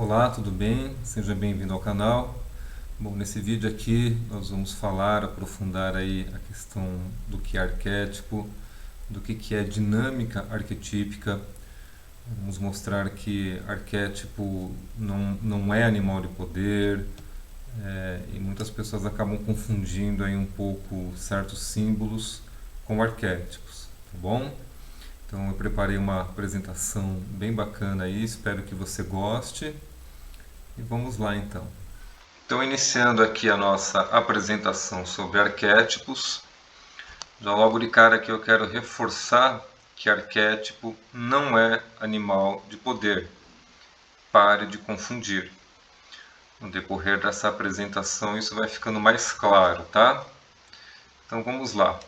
Olá, tudo bem? Seja bem-vindo ao canal. Bom, nesse vídeo aqui nós vamos aprofundar aí a questão do que é arquétipo, do que é dinâmica arquetípica. Vamos mostrar que arquétipo não é animal de poder, e muitas pessoas acabam confundindo aí um pouco certos símbolos com arquétipos, tá bom? Então eu preparei uma apresentação bem bacana aí, espero que você goste. E vamos lá então. Então, iniciando aqui a nossa apresentação sobre arquétipos, já logo de cara aqui eu quero reforçar que arquétipo não é animal de poder. Pare de confundir. No decorrer dessa apresentação isso vai ficando mais claro, tá? Então vamos lá.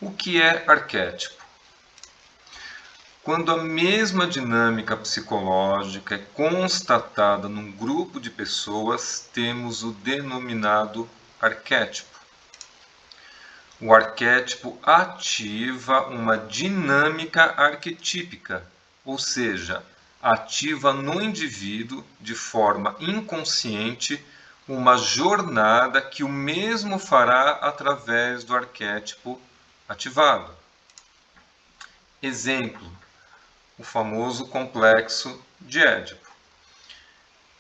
O que é arquétipo? Quando a mesma dinâmica psicológica é constatada num grupo de pessoas, temos o denominado arquétipo. O arquétipo ativa uma dinâmica arquetípica, ou seja, ativa no indivíduo, de forma inconsciente, uma jornada que o mesmo fará através do arquétipo ativado. Exemplo: o famoso complexo de Édipo.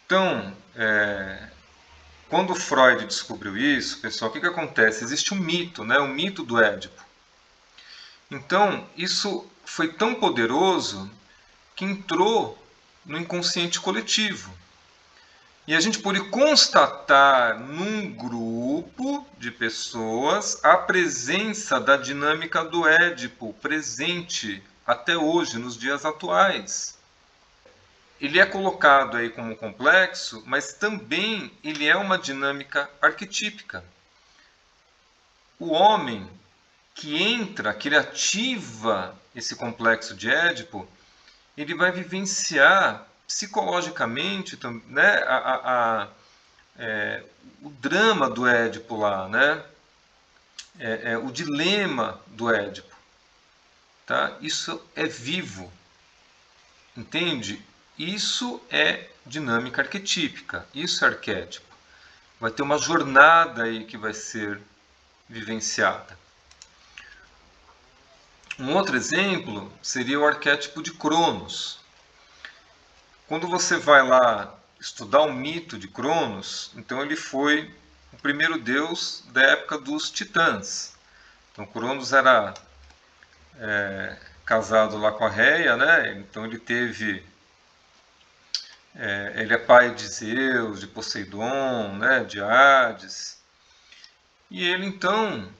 Então, quando Freud descobriu isso, pessoal, o que acontece? Existe um mito, né? O mito do Édipo. Então, isso foi tão poderoso que entrou no inconsciente coletivo. E a gente pôde constatar num grupo de pessoas a presença da dinâmica do Édipo presente até hoje, nos dias atuais. Ele é colocado aí como complexo, mas também ele é uma dinâmica arquetípica. O homem que entra, que ele ativa esse complexo de Édipo, ele vai vivenciar psicologicamente, né, o drama do Édipo lá, né? O dilema do Édipo. Tá? Isso é vivo, entende? Isso é dinâmica arquetípica, isso é arquétipo. Vai ter uma jornada aí que vai ser vivenciada. Um outro exemplo seria o arquétipo de Cronos. Quando você vai lá estudar o mito de Cronos, então ele foi o primeiro deus da época dos titãs. Então Cronos era casado lá com a Reia, né? Então ele teve ele é pai de Zeus, de Poseidon, né, de Hades. E ele então,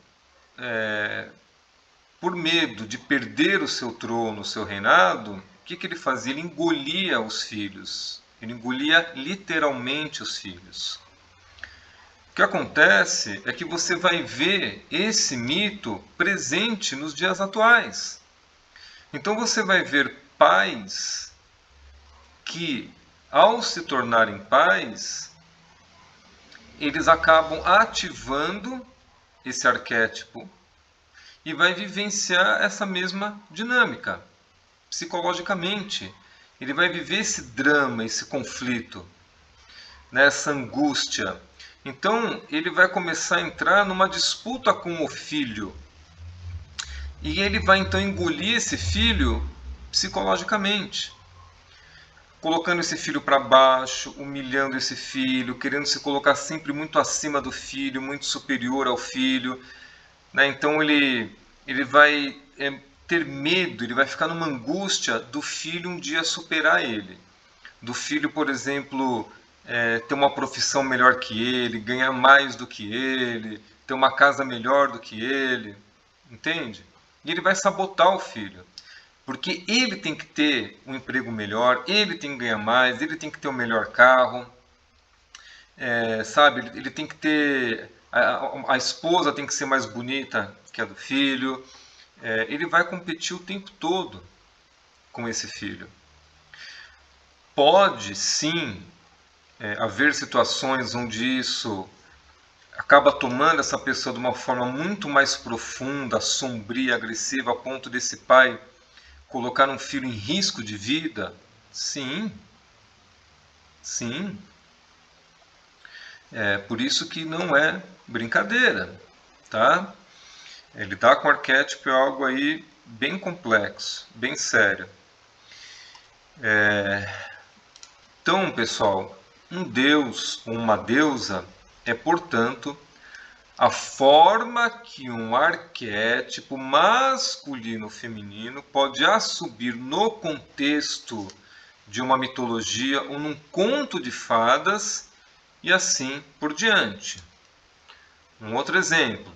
por medo de perder o seu trono, o seu reinado, o que ele fazia? Ele engolia os filhos. Ele engolia literalmente os filhos. O que acontece é que você vai ver esse mito presente nos dias atuais. Então você vai ver pais que, ao se tornarem pais, eles acabam ativando esse arquétipo e vai vivenciar essa mesma dinâmica psicologicamente. Ele vai viver esse drama, esse conflito, né, essa angústia. Então ele vai começar a entrar numa disputa com o filho. E ele vai então engolir esse filho psicologicamente, colocando esse filho para baixo, humilhando esse filho, querendo se colocar sempre muito acima do filho, muito superior ao filho, né? Então ele vai ter medo, ele vai ficar numa angústia do filho um dia superar ele. Do filho, por exemplo, ter uma profissão melhor que ele, ganhar mais do que ele, ter uma casa melhor do que ele, entende? E ele vai sabotar o filho, porque ele tem que ter um emprego melhor, ele tem que ganhar mais, ele tem que ter o melhor carro, sabe? Ele tem que ter a esposa tem que ser mais bonita que a do filho. Ele vai competir o tempo todo com esse filho. Pode sim haver situações onde isso acaba tomando essa pessoa de uma forma muito mais profunda, sombria, agressiva, a ponto desse pai colocar um filho em risco de vida. Sim, Sim. É por isso que não é brincadeira, tá? Lidar com arquétipo é algo aí bem complexo, bem sério. Então, pessoal, um deus ou uma deusa é, portanto, a forma que um arquétipo masculino ou feminino pode assumir no contexto de uma mitologia ou num conto de fadas e assim por diante. Um outro exemplo.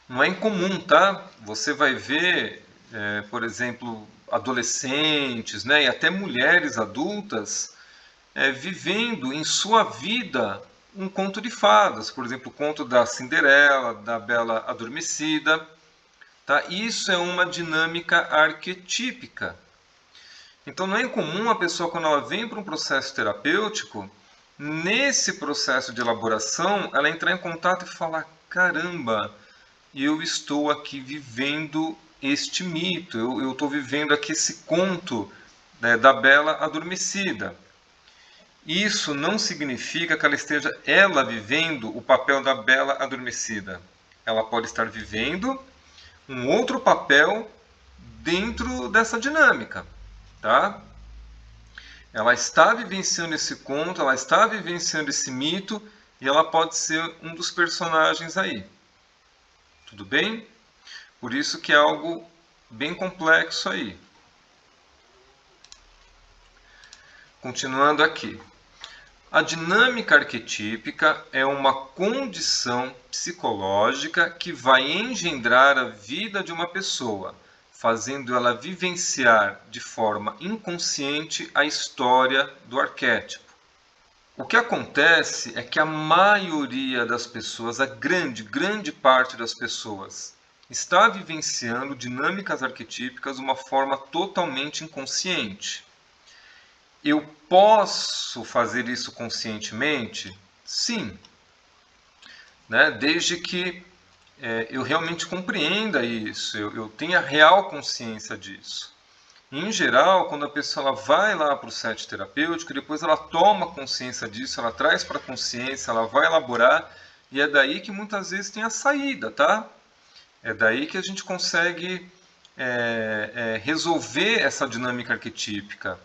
Não é incomum, tá? Você vai ver, por exemplo, adolescentes, né, e até mulheres adultas vivendo em sua vida um conto de fadas, por exemplo, o conto da Cinderela, da Bela Adormecida. Tá? Isso é uma dinâmica arquetípica. Então não é incomum a pessoa, quando ela vem para um processo terapêutico, nesse processo de elaboração, ela entrar em contato e falar: caramba, eu estou aqui vivendo este mito, eu estou vivendo aqui esse conto, né, da Bela Adormecida. Isso não significa que ela esteja vivendo o papel da Bela Adormecida. Ela pode estar vivendo um outro papel dentro dessa dinâmica, tá? Ela está vivenciando esse conto, ela está vivenciando esse mito e ela pode ser um dos personagens aí. Tudo bem? Por isso que é algo bem complexo aí. Continuando aqui. A dinâmica arquetípica é uma condição psicológica que vai engendrar a vida de uma pessoa, fazendo ela vivenciar de forma inconsciente a história do arquétipo. O que acontece é que a maioria das pessoas, a grande parte das pessoas, está vivenciando dinâmicas arquetípicas de uma forma totalmente inconsciente. Eu posso fazer isso conscientemente? Sim. Né? Desde que eu realmente compreenda isso, eu tenha real consciência disso. Em geral, quando a pessoa ela vai lá para o set terapêutico, depois ela toma consciência disso, ela traz para a consciência, ela vai elaborar, e é daí que muitas vezes tem a saída, tá? É daí que a gente consegue resolver essa dinâmica arquetípica,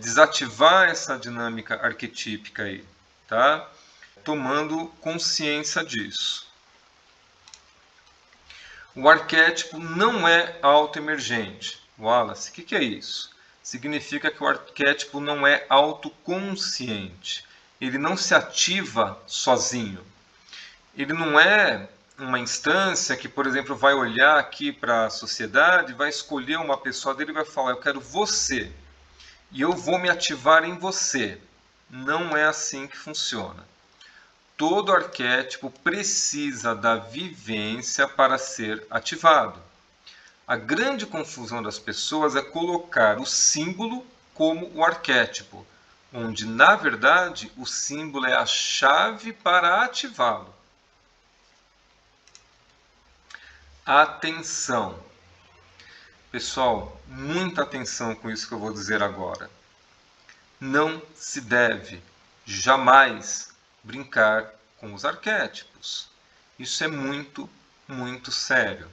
desativar essa dinâmica arquetípica aí, tá? Tomando consciência disso. O arquétipo não é autoemergente. Wallace, o que é isso? Significa que o arquétipo não é autoconsciente. Ele não se ativa sozinho. Ele não é uma instância que, por exemplo, vai olhar aqui para a sociedade, vai escolher uma pessoa dele e vai falar: eu quero você e eu vou me ativar em você. Não é assim que funciona. Todo arquétipo precisa da vivência para ser ativado. A grande confusão das pessoas é colocar o símbolo como o arquétipo, onde, na verdade, o símbolo é a chave para ativá-lo. Atenção! Pessoal, muita atenção com isso que eu vou dizer agora. Não se deve jamais brincar com os arquétipos. Isso é muito, muito sério.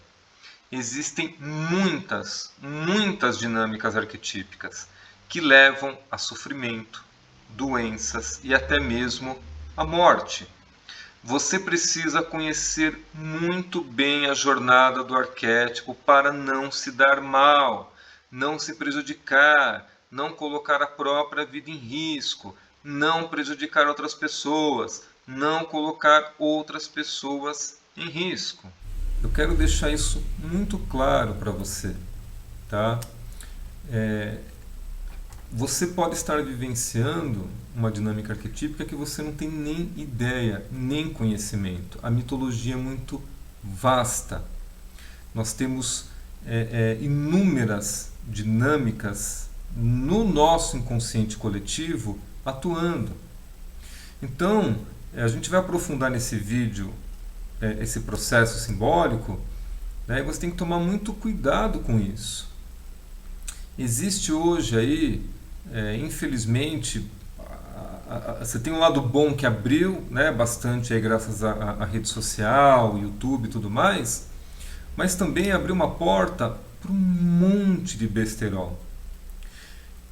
Existem muitas dinâmicas arquetípicas que levam a sofrimento, doenças e até mesmo a morte. Você precisa conhecer muito bem a jornada do arquétipo para não se dar mal, não se prejudicar, não colocar a própria vida em risco, não prejudicar outras pessoas, não colocar outras pessoas em risco. Eu quero deixar isso muito claro para você, tá? Você pode estar vivenciando uma dinâmica arquetípica que você não tem nem ideia, nem conhecimento. A mitologia é muito vasta. Nós temos inúmeras dinâmicas no nosso inconsciente coletivo atuando. Então, a gente vai aprofundar nesse vídeo esse processo simbólico, né? E você tem que tomar muito cuidado com isso. Existe hoje aí, infelizmente, você tem um lado bom que abriu, né, bastante aí graças à rede social, YouTube e tudo mais, mas também abriu uma porta para um monte de besterol.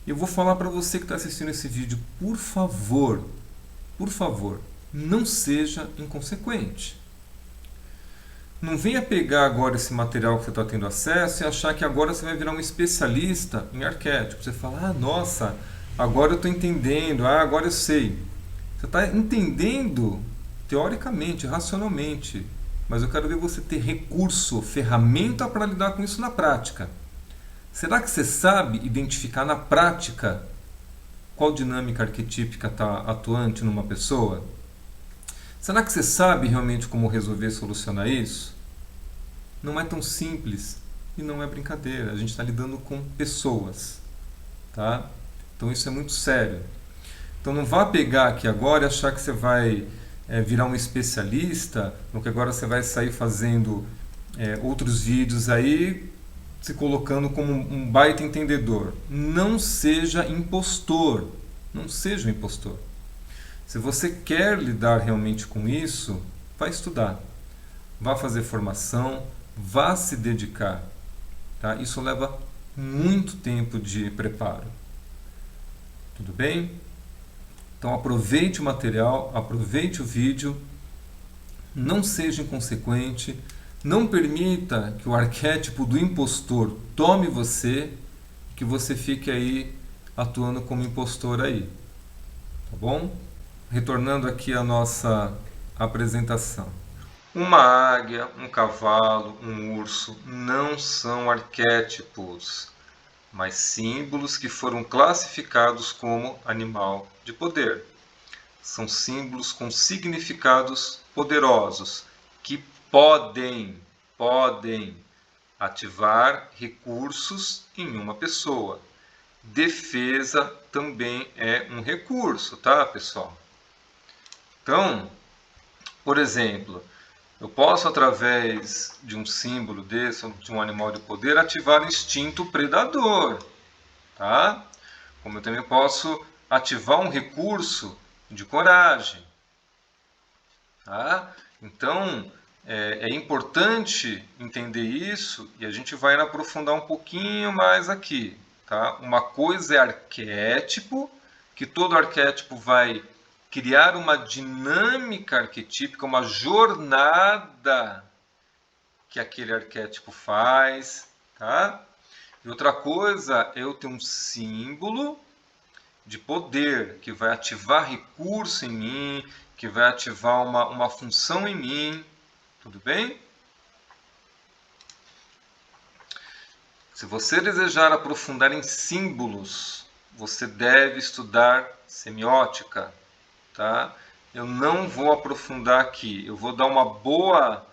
Eu vou falar para você que está assistindo esse vídeo, por favor, não seja inconsequente. Não venha pegar agora esse material que você está tendo acesso e achar que agora você vai virar um especialista em arquétipos. Você fala, ah, nossa, agora eu estou entendendo, ah, agora eu sei. Você está entendendo teoricamente, racionalmente, mas eu quero ver você ter recurso, ferramenta para lidar com isso na prática. Será que você sabe identificar na prática qual dinâmica arquetípica está atuante numa pessoa? Será que você sabe realmente como resolver e solucionar isso? Não é tão simples e não é brincadeira. A gente está lidando com pessoas, tá? Então isso é muito sério. Então não vá pegar aqui agora e achar que você vai virar um especialista, ou que agora você vai sair fazendo outros vídeos aí, se colocando como um baita entendedor. Não seja impostor. Não seja um impostor. Se você quer lidar realmente com isso, vá estudar, vá fazer formação, vá se dedicar. Tá? Isso leva muito tempo de preparo. Tudo bem? Então aproveite o material, aproveite o vídeo, não seja inconsequente, não permita que o arquétipo do impostor tome você, que você fique aí atuando como impostor aí. Tá bom? Retornando aqui à nossa apresentação. Uma águia, um cavalo, um urso não são arquétipos, mas símbolos que foram classificados como animal de poder. São símbolos com significados poderosos que podem ativar recursos em uma pessoa. Defesa também é um recurso, tá, pessoal? Então, por exemplo, eu posso, através de um símbolo desse, de um animal de poder, ativar o instinto predador, tá? Como eu também posso ativar um recurso de coragem, tá? Então, é importante entender isso e a gente vai aprofundar um pouquinho mais aqui, tá? Uma coisa é arquétipo, que todo arquétipo vai criar uma dinâmica arquetípica, uma jornada que aquele arquétipo faz, tá? E outra coisa é eu ter um símbolo de poder que vai ativar recurso em mim, que vai ativar uma função em mim, tudo bem? Se você desejar aprofundar em símbolos, você deve estudar semiótica. Tá? Eu não vou aprofundar aqui, eu vou dar uma boa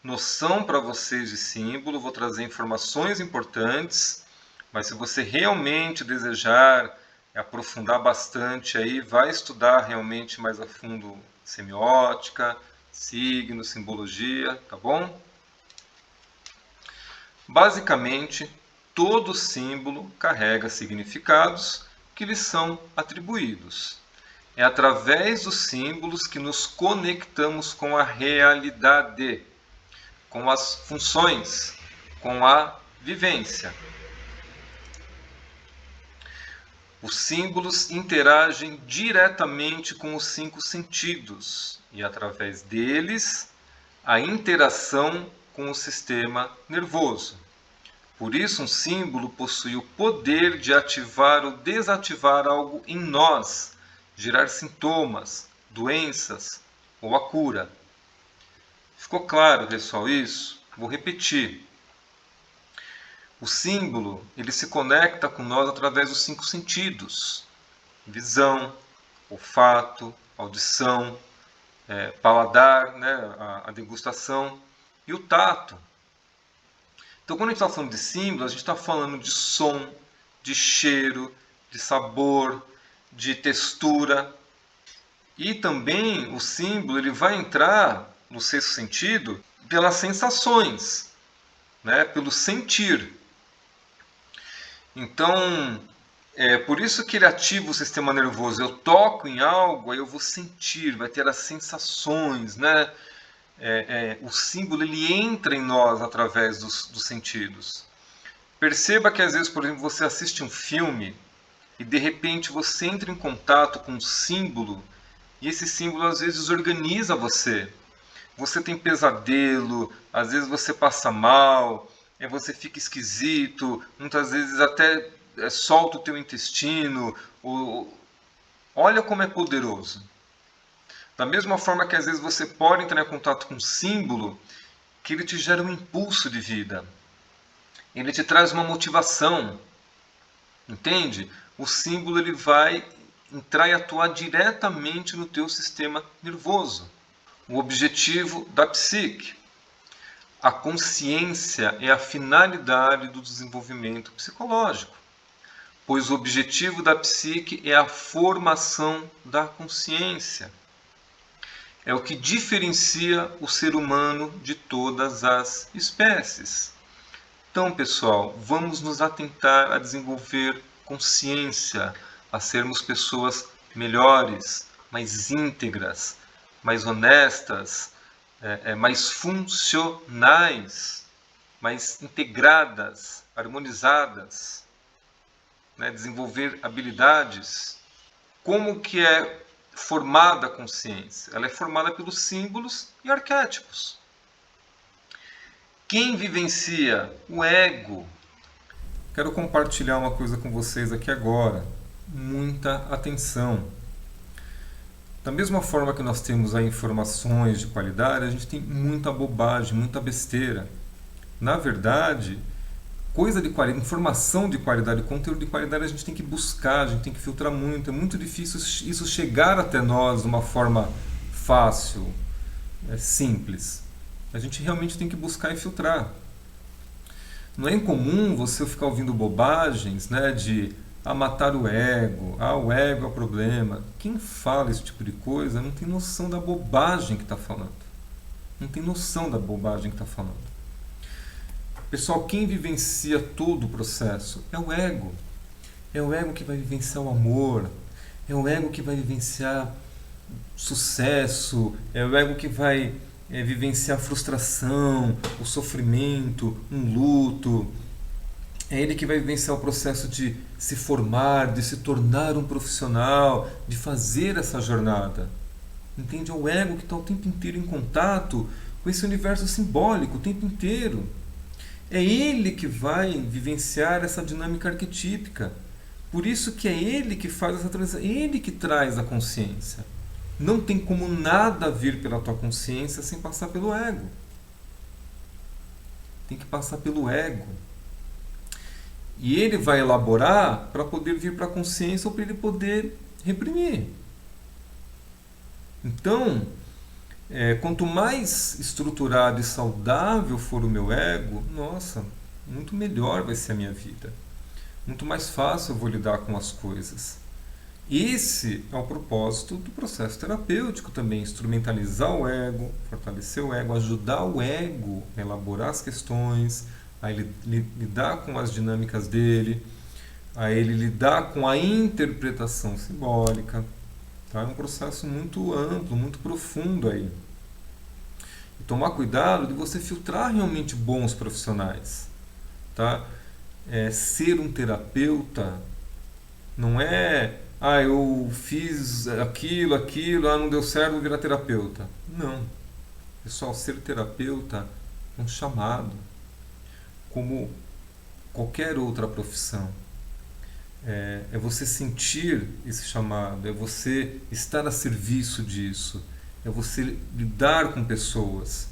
noção para vocês de símbolo, vou trazer informações importantes, mas se você realmente desejar aprofundar bastante aí, vai estudar realmente mais a fundo semiótica, signo, simbologia, tá bom? Basicamente, todo símbolo carrega significados que lhe são atribuídos. É através dos símbolos que nos conectamos com a realidade, com as funções, com a vivência. Os símbolos interagem diretamente com os 5 sentidos e, através deles, a interação com o sistema nervoso. Por isso, um símbolo possui o poder de ativar ou desativar algo em nós, gerar sintomas, doenças ou a cura. Ficou claro, pessoal, isso? Vou repetir. O símbolo, ele se conecta com nós através dos 5 sentidos. Visão, olfato, audição, paladar, né, a degustação e o tato. Então, quando a gente está falando de símbolo, a gente está falando de som, de cheiro, de sabor, de textura. E também o símbolo ele vai entrar no 6º sentido pelas sensações, né, pelo sentir. Então, É por isso que ele ativa o sistema nervoso. Eu toco em algo, aí eu vou sentir, vai ter as sensações, né? O símbolo ele entra em nós através dos sentidos. Perceba que às vezes, por exemplo, você assiste um filme e de repente você entra em contato com um símbolo e esse símbolo às vezes organiza você. Você tem pesadelo, às vezes você passa mal, você fica esquisito, muitas vezes até solta o teu intestino. Olha como é poderoso. Da mesma forma que às vezes você pode entrar em contato com um símbolo que ele te gera um impulso de vida. Ele te traz uma motivação. Entende? O símbolo ele vai entrar e atuar diretamente no teu sistema nervoso. O objetivo da psique. A consciência é a finalidade do desenvolvimento psicológico, pois o objetivo da psique é a formação da consciência. É o que diferencia o ser humano de todas as espécies. Então, pessoal, vamos nos atentar a desenvolver consciência, a sermos pessoas melhores, mais íntegras, mais honestas, mais funcionais, mais integradas, harmonizadas, né? Desenvolver habilidades. Como que é formada a consciência? Ela é formada pelos símbolos e arquétipos. Quem vivencia? O ego. Quero compartilhar uma coisa com vocês aqui agora. Muita atenção. Da mesma forma que nós temos aí informações de qualidade, a gente tem muita bobagem, muita besteira. Na verdade, coisa de qualidade, informação de qualidade, conteúdo de qualidade a gente tem que buscar, a gente tem que filtrar muito. É muito difícil isso chegar até nós de uma forma fácil, simples. A gente realmente tem que buscar e filtrar. Não é incomum você ficar ouvindo bobagens, né, de matar o ego, o ego é o problema. Quem fala esse tipo de coisa não tem noção da bobagem que está falando. Não tem noção da bobagem que está falando. Pessoal, quem vivencia todo o processo é o ego. É o ego que vai vivenciar o amor, é o ego que vai vivenciar sucesso, é o ego que vai vivenciar a frustração, o sofrimento, um luto. É ele que vai vivenciar o processo de se formar, de se tornar um profissional, de fazer essa jornada. Entende? É o ego que está o tempo inteiro em contato com esse universo simbólico, o tempo inteiro. É ele que vai vivenciar essa dinâmica arquetípica. Por isso que é ele que faz essa transição, é ele que traz a consciência. Não tem como nada vir pela tua consciência sem passar pelo ego. Tem que passar pelo ego. E ele vai elaborar para poder vir para a consciência ou para ele poder reprimir. Então, quanto mais estruturado e saudável for o meu ego, nossa, muito melhor vai ser a minha vida. Muito mais fácil eu vou lidar com as coisas. Esse é o propósito do processo terapêutico também, instrumentalizar o ego, fortalecer o ego, ajudar o ego a elaborar as questões, a ele lidar com as dinâmicas dele, a ele lidar com a interpretação simbólica. Tá? É um processo muito amplo, muito profundo aí. E tomar cuidado de você filtrar realmente bons profissionais. Tá? Ser um terapeuta não é eu fiz aquilo, não deu certo, vou virar terapeuta. Não. Pessoal, ser terapeuta é um chamado, como qualquer outra profissão. É você sentir esse chamado, é você estar a serviço disso, é você lidar com pessoas.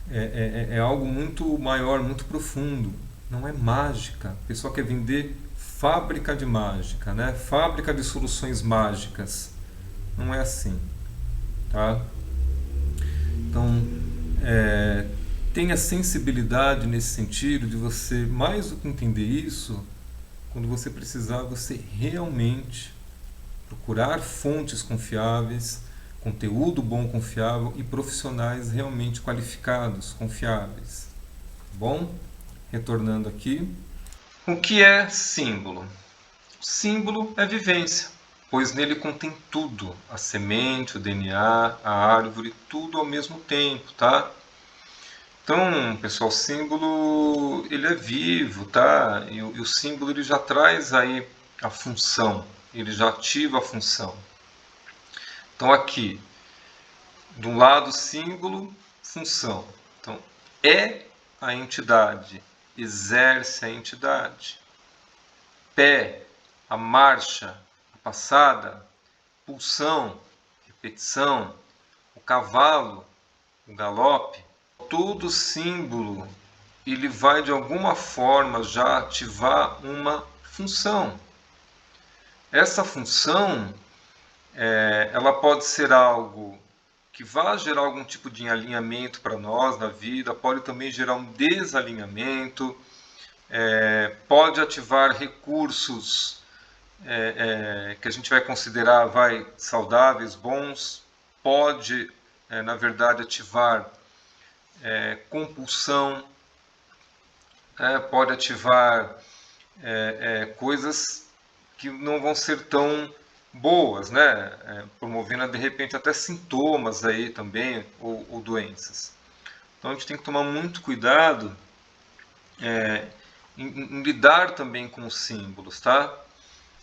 É algo muito maior, muito profundo. Não é mágica. O pessoal quer vender fábrica de mágica, né? Fábrica de soluções mágicas. Não é assim. Tá? Então, tenha sensibilidade nesse sentido de você, mais do que entender isso, quando você precisar, você realmente procurar fontes confiáveis, conteúdo bom, confiável e profissionais realmente qualificados, confiáveis. Bom? Retornando aqui. O que é símbolo? O símbolo é vivência, pois nele contém tudo, a semente, o DNA, a árvore, tudo ao mesmo tempo, tá? Então, pessoal, o símbolo ele é vivo, tá? E o símbolo ele já traz aí a função, ele já ativa a função. Então aqui, de um lado símbolo, função. Então, é a entidade, exerce a entidade. Pé, a marcha, a passada, pulsão, repetição, o cavalo, o galope. Todo símbolo ele vai de alguma forma já ativar uma função. Essa função ela pode ser algo que vá gerar algum tipo de alinhamento para nós na vida, pode também gerar um desalinhamento, pode ativar recursos que a gente vai considerar saudáveis, bons, pode, na verdade, ativar compulsão, pode ativar coisas que não vão ser tão boas, né? Promovendo de repente até sintomas aí também ou doenças. Então a gente tem que tomar muito cuidado em lidar também com os símbolos, tá?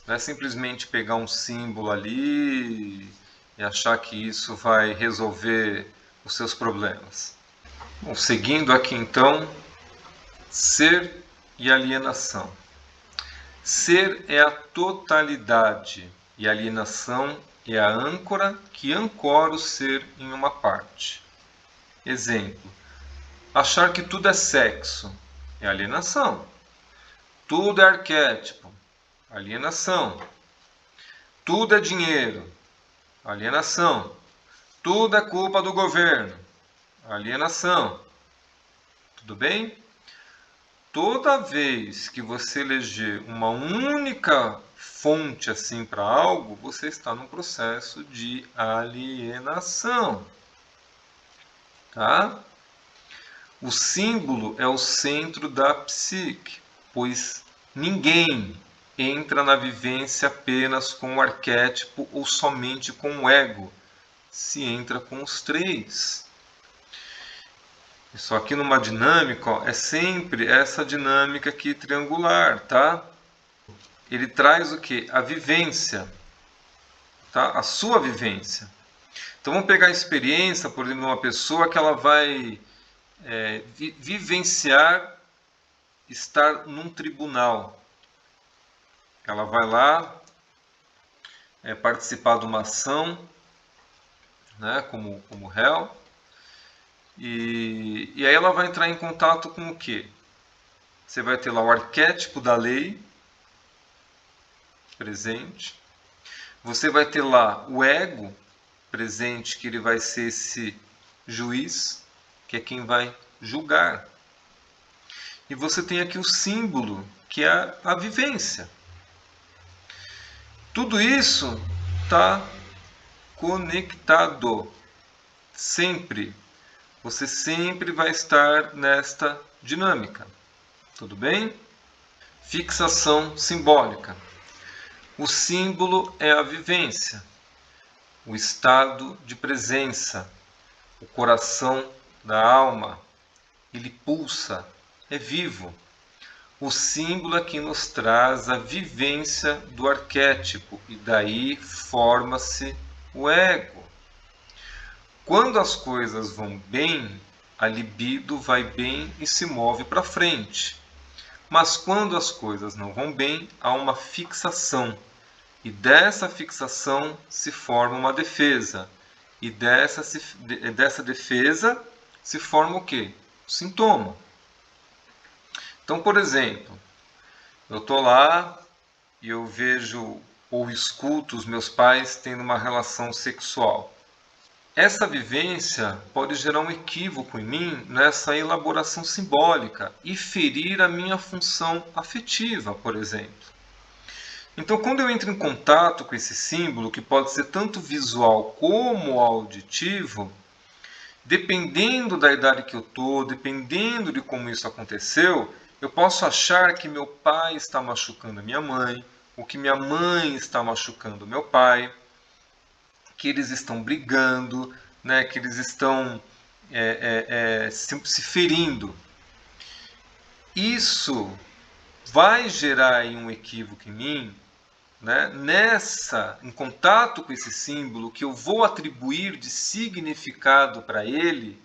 Não é simplesmente pegar um símbolo ali e achar que isso vai resolver os seus problemas. Bom, seguindo aqui então, ser e alienação. Ser é a totalidade e alienação é a âncora que ancora o ser em uma parte. Exemplo: achar que tudo é sexo é alienação. Tudo é arquétipo, alienação. Tudo é dinheiro, alienação. Tudo é culpa do governo, alienação. Tudo bem? Toda vez que você eleger uma única fonte assim para algo, você está num processo de alienação. Tá? O símbolo é o centro da psique, pois ninguém entra na vivência apenas com o arquétipo ou somente com o ego. Se entra com os três. Isso aqui numa dinâmica, ó, é sempre essa dinâmica aqui triangular, tá? Ele traz o que? A vivência, tá? A sua vivência. Então vamos pegar a experiência, por exemplo, de uma pessoa que ela vai vivenciar estar num tribunal. Ela vai lá participar de uma ação, né, como réu, e aí ela vai entrar em contato com o quê? Você vai ter lá o arquétipo da lei presente, você vai ter lá o ego presente, que ele vai ser esse juiz, que é quem vai julgar. E você tem aqui o símbolo, que é a vivência. Tudo isso está conectado. Sempre. Você sempre vai estar nesta dinâmica. Tudo bem? Fixação simbólica. O símbolo é a vivência, o estado de presença, o coração da alma. Ele pulsa, é vivo. O símbolo é que nos traz a vivência do arquétipo e daí forma-se o ego. Quando as coisas vão bem, a libido vai bem e se move para frente. Mas quando as coisas não vão bem, há uma fixação. E dessa fixação se forma uma defesa. E dessa defesa se forma o quê? O sintoma. Então, por exemplo, eu estou lá e eu vejo ou escuto os meus pais tendo uma relação sexual. Essa vivência pode gerar um equívoco em mim nessa elaboração simbólica e ferir a minha função afetiva, por exemplo. Então, quando eu entro em contato com esse símbolo, que pode ser tanto visual como auditivo, dependendo da idade que eu estou, dependendo de como isso aconteceu, eu posso achar que meu pai está machucando a minha mãe, ou que minha mãe está machucando meu pai, que eles estão brigando, né, que eles estão se ferindo. Isso vai gerar aí um equívoco em mim, né, em contato com esse símbolo que eu vou atribuir de significado para ele,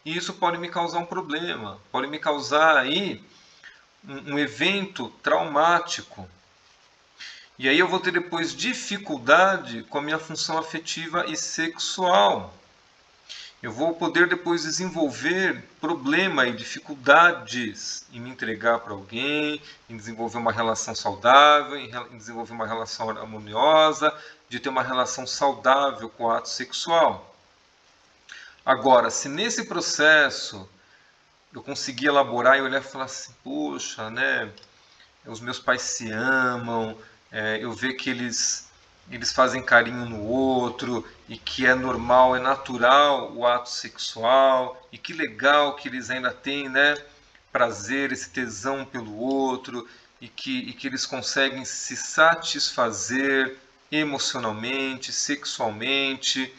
e isso pode me causar um problema, pode me causar aí um evento traumático. E aí eu vou ter depois dificuldade com a minha função afetiva e sexual. Eu vou poder depois desenvolver problema e dificuldades em me entregar para alguém, em desenvolver uma relação saudável, em desenvolver uma relação harmoniosa, de ter uma relação saudável com o ato sexual. Agora, se nesse processo eu conseguir elaborar e olhar e falar assim, poxa, né, os meus pais se amam, eu ver que eles fazem carinho no outro e que é normal, é natural o ato sexual e que legal que eles ainda têm, né, prazer, esse tesão pelo outro e que eles conseguem se satisfazer emocionalmente, sexualmente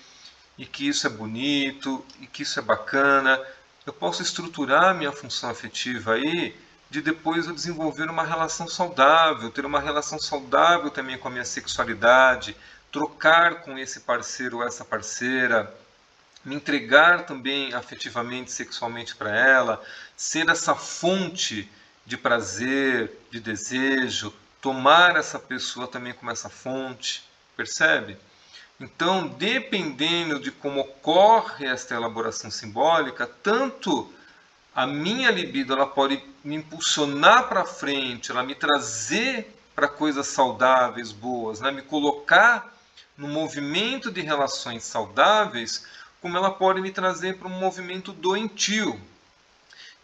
e que isso é bonito e que isso é bacana. Eu posso estruturar minha função afetiva aí de depois eu desenvolver uma relação saudável, ter uma relação saudável também com a minha sexualidade, trocar com esse parceiro ou essa parceira, me entregar também afetivamente, sexualmente para ela, ser essa fonte de prazer, de desejo, tomar essa pessoa também como essa fonte, percebe? Então, dependendo de como ocorre esta elaboração simbólica, tanto a minha libido ela pode me impulsionar para frente, ela me trazer para coisas saudáveis, boas, né? Me colocar no movimento de relações saudáveis, como ela pode me trazer para um movimento doentio,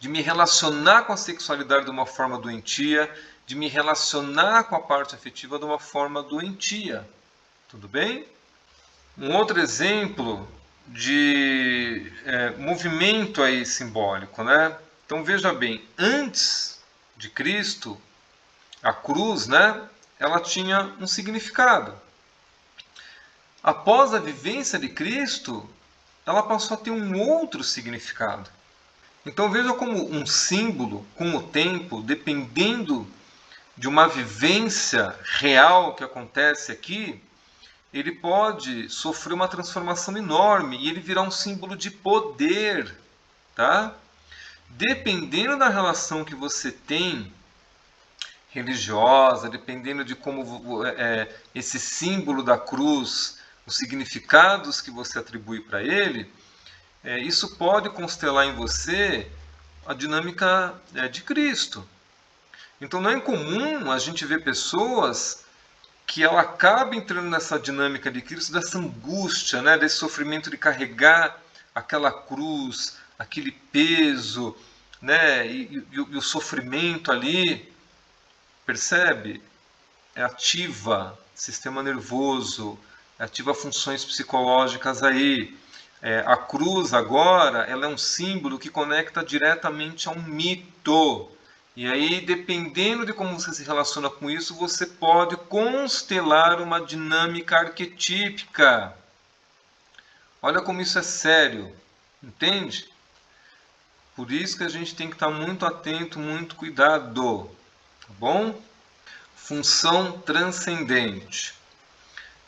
de me relacionar com a sexualidade de uma forma doentia, de me relacionar com a parte afetiva de uma forma doentia. Tudo bem? Um outro exemplo de movimento aí simbólico, né? Então veja bem, antes de Cristo, a cruz, né, ela tinha um significado. Após a vivência de Cristo, ela passou a ter um outro significado. Então veja como um símbolo, com o tempo, dependendo de uma vivência real que acontece aqui, ele pode sofrer uma transformação enorme e ele virar um símbolo de poder, tá? Dependendo da relação que você tem religiosa, dependendo de como esse símbolo da cruz, os significados que você atribui para ele, isso pode constelar em você a dinâmica de Cristo. Então não é incomum a gente ver pessoas que ela acaba entrando nessa dinâmica de Cristo, dessa angústia, né, desse sofrimento de carregar aquela cruz, aquele peso, né, e o sofrimento ali, percebe? Ativa sistema nervoso, ativa funções psicológicas aí. A cruz agora, ela é um símbolo que conecta diretamente a um mito. E aí, dependendo de como você se relaciona com isso, você pode constelar uma dinâmica arquetípica. Olha como isso é sério, entende? Por isso que a gente tem que estar muito atento, muito cuidado, tá bom? Função transcendente.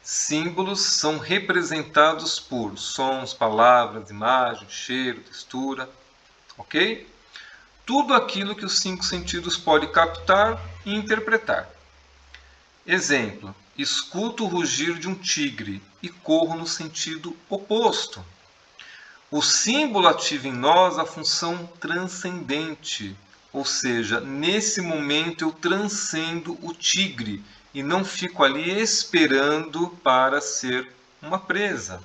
Símbolos são representados por sons, palavras, imagens, cheiro, textura, ok? Tudo aquilo que os 5 sentidos podem captar e interpretar. Exemplo, escuto o rugir de um tigre e corro no sentido oposto. O símbolo ativa em nós a função transcendente, ou seja, nesse momento eu transcendo o tigre e não fico ali esperando para ser uma presa.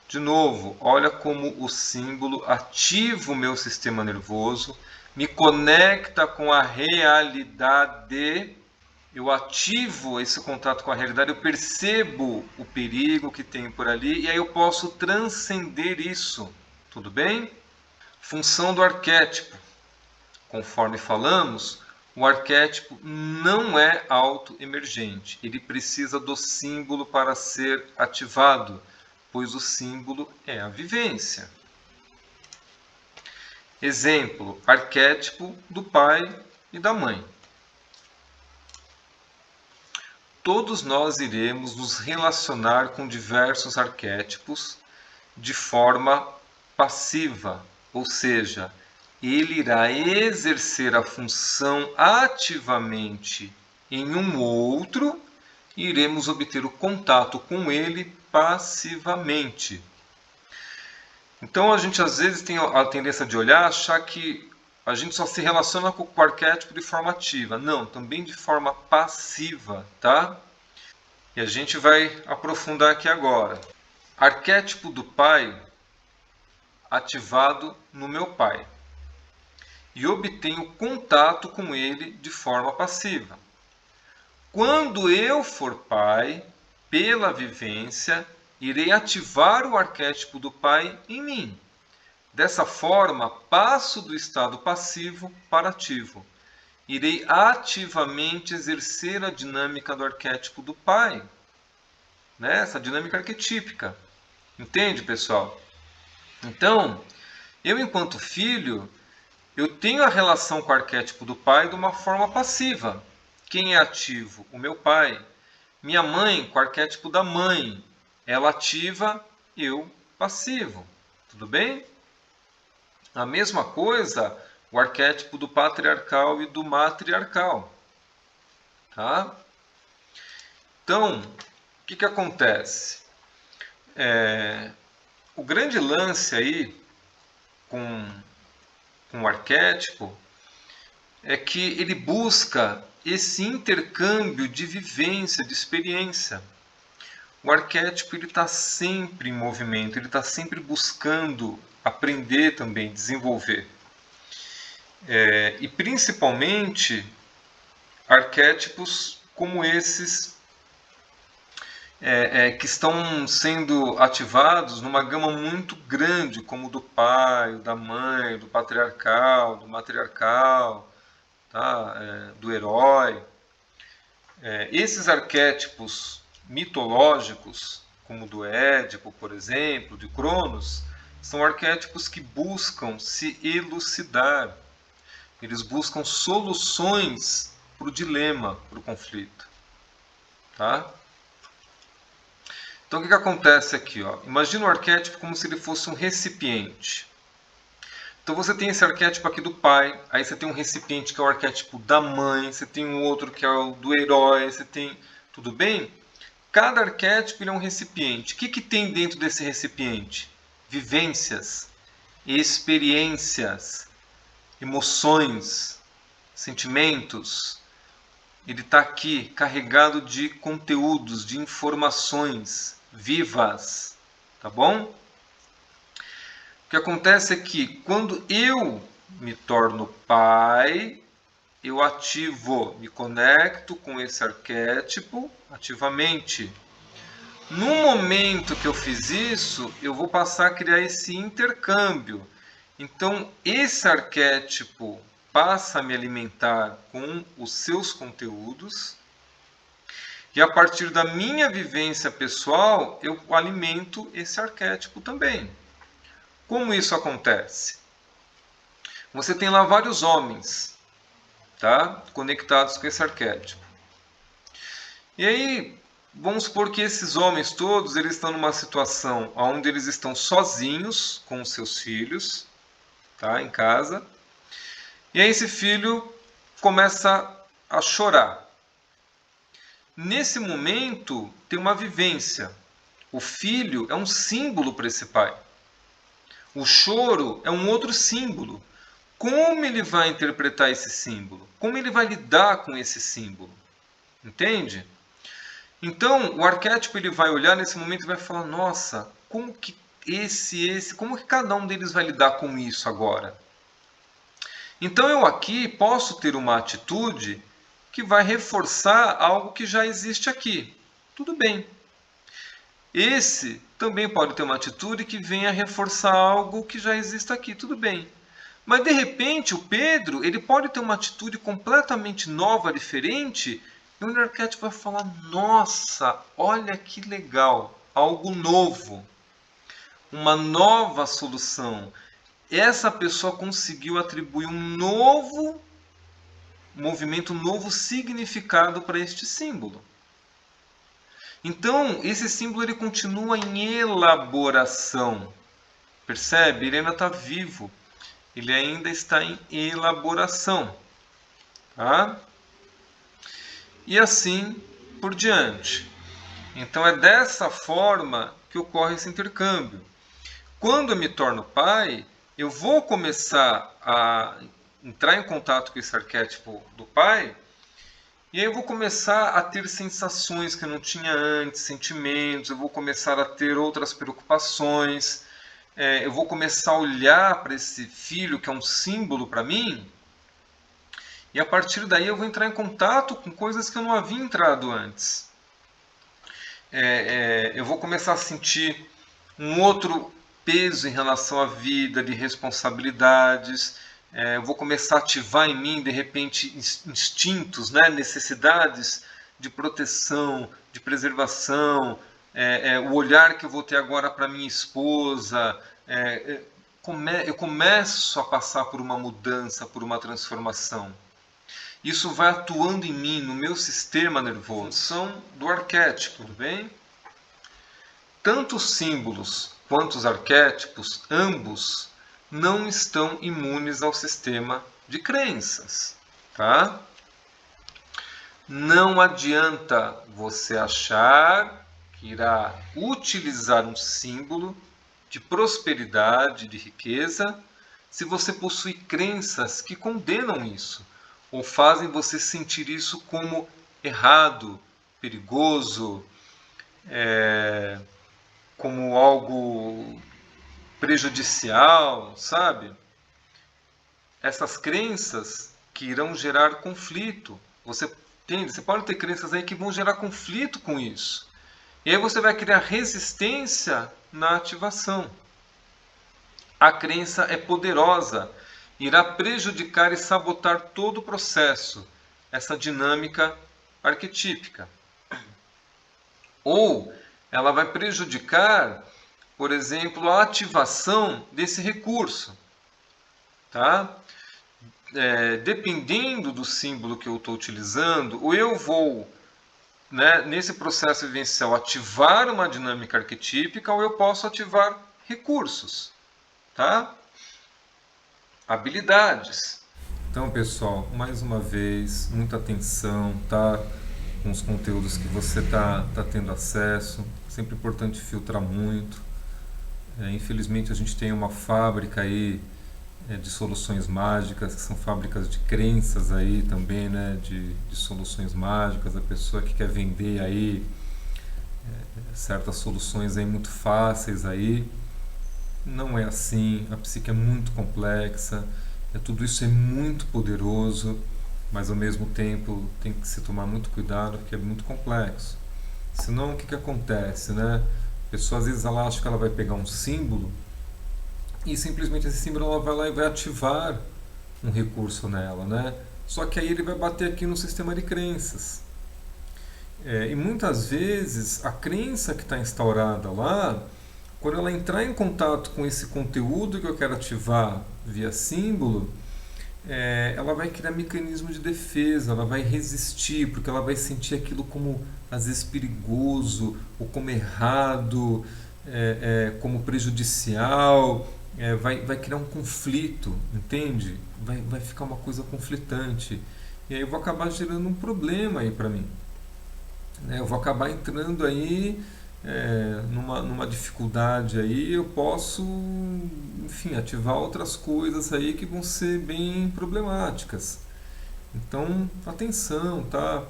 De novo, olha como o símbolo ativa o meu sistema nervoso, me conecta com a realidade, eu ativo esse contato com a realidade, eu percebo o perigo que tem por ali e aí eu posso transcender isso. Tudo bem? Função do arquétipo. Conforme falamos, o arquétipo não é autoemergente. Ele precisa do símbolo para ser ativado, pois o símbolo é a vivência. Exemplo, arquétipo do pai e da mãe. Todos nós iremos nos relacionar com diversos arquétipos de forma passiva, ou seja, ele irá exercer a função ativamente em um outro e iremos obter o contato com ele passivamente. Então a gente às vezes tem a tendência de olhar, achar que a gente só se relaciona com o arquétipo de forma ativa. Não, também de forma passiva, tá? E a gente vai aprofundar aqui agora. Arquétipo do pai ativado no meu pai. E obtenho contato com ele de forma passiva. Quando eu for pai, pela vivência, irei ativar o arquétipo do pai em mim. Dessa forma, passo do estado passivo para ativo. Irei ativamente exercer a dinâmica do arquétipo do pai. Né? Essa dinâmica arquetípica. Entende, pessoal? Então, eu enquanto filho, eu tenho a relação com o arquétipo do pai de uma forma passiva. Quem é ativo? O meu pai. Minha mãe, com o arquétipo da mãe. Ela ativa, eu passivo. Tudo bem? A mesma coisa, o arquétipo do patriarcal e do matriarcal. Tá? Então, o que acontece? O grande lance aí com o arquétipo é que ele busca esse intercâmbio de vivência, de experiência. O arquétipo está sempre em movimento, ele está sempre buscando aprender também, desenvolver. E principalmente arquétipos como esses que estão sendo ativados numa gama muito grande, como o do pai, o da mãe, do patriarcal, do matriarcal, tá? Do herói. Esses arquétipos mitológicos, como o do Édipo, por exemplo, de Cronos, são arquétipos que buscam se elucidar. Eles buscam soluções para o dilema, para o conflito. Tá? Então o que acontece aqui? Ó? Imagina o arquétipo como se ele fosse um recipiente. Então você tem esse arquétipo aqui do pai, aí você tem um recipiente que é o arquétipo da mãe, você tem um outro que é o do herói, você tem... Tudo bem? Cada arquétipo ele é um recipiente. O que tem dentro desse recipiente? Vivências, experiências, emoções, sentimentos. Ele está aqui carregado de conteúdos, de informações vivas, tá bom? O que acontece é que quando eu me torno pai, eu ativo, me conecto com esse arquétipo ativamente. No momento que eu fiz isso, eu vou passar a criar esse intercâmbio. Então, esse arquétipo passa a me alimentar com os seus conteúdos e a partir da minha vivência pessoal, eu alimento esse arquétipo também. Como isso acontece? Você tem lá vários homens, tá? Conectados com esse arquétipo. E aí, vamos supor que esses homens todos eles estão numa situação onde eles estão sozinhos com os seus filhos, tá? Em casa. E aí esse filho começa a chorar. Nesse momento, tem uma vivência. O filho é um símbolo para esse pai. O choro é um outro símbolo. Como ele vai interpretar esse símbolo? Como ele vai lidar com esse símbolo? Entende? Então, o arquétipo ele vai olhar nesse momento e vai falar: nossa, como que como que cada um deles vai lidar com isso agora? Então, eu aqui posso ter uma atitude que vai reforçar algo que já existe aqui. Tudo bem. Esse também pode ter uma atitude que venha reforçar algo que já existe aqui. Tudo bem. Mas de repente o Pedro, ele pode ter uma atitude completamente nova, diferente, e o arquétipo vai falar: nossa, olha que legal, algo novo, uma nova solução. Essa pessoa conseguiu atribuir um novo movimento, um novo significado para este símbolo. Então, esse símbolo ele continua em elaboração. Percebe? Ele ainda está vivo. Ele ainda está em elaboração. Tá? E assim por diante. Então, é dessa forma que ocorre esse intercâmbio. Quando eu me torno pai, eu vou começar a entrar em contato com esse arquétipo do pai, e aí eu vou começar a ter sensações que eu não tinha antes, sentimentos, eu vou começar a ter outras preocupações, eu vou começar a olhar para esse filho que é um símbolo para mim, e a partir daí eu vou entrar em contato com coisas que eu não havia entrado antes. Eu vou começar a sentir um outro peso em relação à vida, de responsabilidades. Eu vou começar a ativar em mim, de repente, instintos, né? Necessidades de proteção, de preservação, o olhar que eu vou ter agora para minha esposa. Eu começo a passar por uma mudança, por uma transformação. Isso vai atuando em mim, no meu sistema nervoso. São do arquétipo, tudo bem? Tanto os símbolos quanto os arquétipos, ambos não estão imunes ao sistema de crenças, tá? Não adianta você achar que irá utilizar um símbolo de prosperidade, de riqueza, se você possui crenças que condenam isso, ou fazem você sentir isso como errado, perigoso, como algo prejudicial, sabe? Essas crenças que irão gerar conflito. Você entende? Você pode ter crenças aí que vão gerar conflito com isso. E aí você vai criar resistência na ativação. A crença é poderosa, irá prejudicar e sabotar todo o processo, essa dinâmica arquetípica. Ou ela vai prejudicar, por exemplo, a ativação desse recurso. Tá? Dependendo do símbolo que eu estou utilizando, ou eu vou, né, nesse processo vivencial, ativar uma dinâmica arquetípica, ou eu posso ativar recursos. Tá? Habilidades. Então, pessoal, mais uma vez, muita atenção, tá? Com os conteúdos que você tá tendo acesso. Sempre importante filtrar muito. Infelizmente, a gente tem uma fábrica aí de soluções mágicas, que são fábricas de crenças aí também, né? De soluções mágicas. A pessoa que quer vender aí certas soluções aí muito fáceis aí. Não é assim, a psique é muito complexa, tudo isso é muito poderoso, mas ao mesmo tempo tem que se tomar muito cuidado porque é muito complexo. Senão o que acontece, né? A pessoa às vezes ela acha que ela vai pegar um símbolo e simplesmente esse símbolo ela vai lá e vai ativar um recurso nela, né? Só que aí ele vai bater aqui no sistema de crenças. E muitas vezes a crença que está instaurada lá, quando ela entrar em contato com esse conteúdo que eu quero ativar via símbolo, ela vai criar mecanismo de defesa, ela vai resistir, porque ela vai sentir aquilo como às vezes perigoso, ou como errado, como prejudicial, vai criar um conflito, entende? Vai ficar uma coisa conflitante. E aí eu vou acabar gerando um problema aí para mim. Eu vou acabar entrando aí numa dificuldade aí, eu posso, enfim, ativar outras coisas aí que vão ser bem problemáticas. Então, atenção, tá?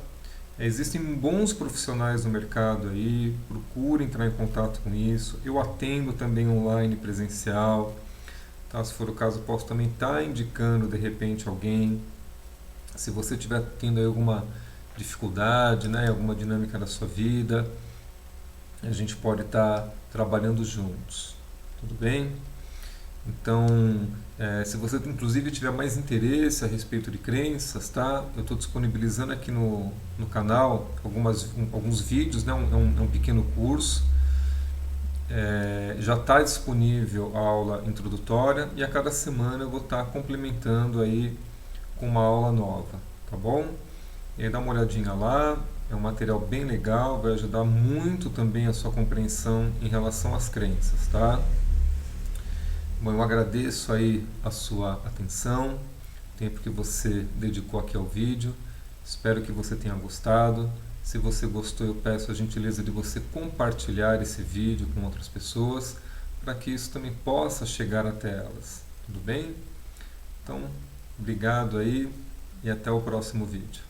Existem bons profissionais no mercado aí, procure entrar em contato com isso. Eu atendo também online, presencial, tá? Se for o caso, posso também estar indicando de repente alguém. Se você estiver tendo aí alguma dificuldade, né, alguma dinâmica da sua vida, a gente pode estar trabalhando juntos, tudo bem? Então, se você inclusive tiver mais interesse a respeito de crenças, tá? Eu estou disponibilizando aqui no canal alguns vídeos, né? É um pequeno curso. Já está disponível a aula introdutória e a cada semana eu vou estar complementando aí com uma aula nova, tá bom? E aí dá uma olhadinha lá, é um material bem legal, vai ajudar muito também a sua compreensão em relação às crenças, tá? Bom, eu agradeço aí a sua atenção, o tempo que você dedicou aqui ao vídeo. Espero que você tenha gostado. Se você gostou, eu peço a gentileza de você compartilhar esse vídeo com outras pessoas, para que isso também possa chegar até elas. Tudo bem? Então, obrigado aí e até o próximo vídeo.